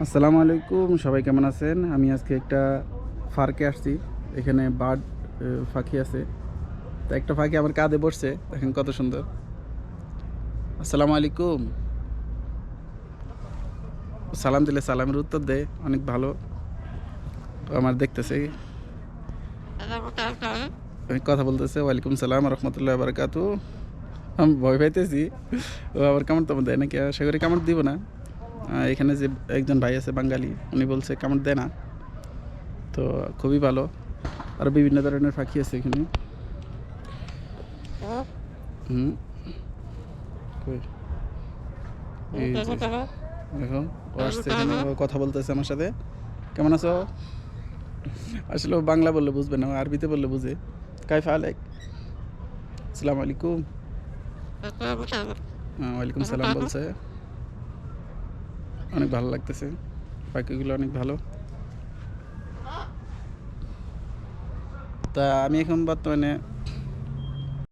আসসালামু আলাইকুম, সবাই কেমন আছেন? আমি আজকে একটা পার্কে আসছি। এখানে বার্ড পাখি আছে। তো একটা পাখি আমার কাঁধে বসছে, দেখেন কত সুন্দর। আসসালামু আলাইকুম। সালাম দিলে সালামের উত্তর দেয়, অনেক ভালো। আমার দেখতেছে, আমি কথা বলতেছে, ওয়ালাইকুম সালাম রহমতুল্লাহ বারকাতু। আমি ভয় পাইতেছি, ও আবার কামড় টামড় দেয় নাকি, আশা করি কামড় দিব না। এখানে যে একজন ভাই আছে বাঙালি, উনি বলছে কামড় দেয় না। তো খুবই ভালো। আরও বিভিন্ন ধরনের পাখি আছে এখানে। হুম, কই? এই যে দেখো, ও আসছে এখানে, ও কথা বলতেছে আমার সাথে। কেমন আছো? আসলে ও বাংলা বললে বুঝবে না, ও আরবিতে বললে বুঝে। কাইফা আলাইক, আসসালামু আলাইকুম। ওয়ালাইকুম সালাম বলছে। অনেক ভালো লাগতেছে, পাখিগুলো অনেক ভালো। তা আমি এখন বর্তমানে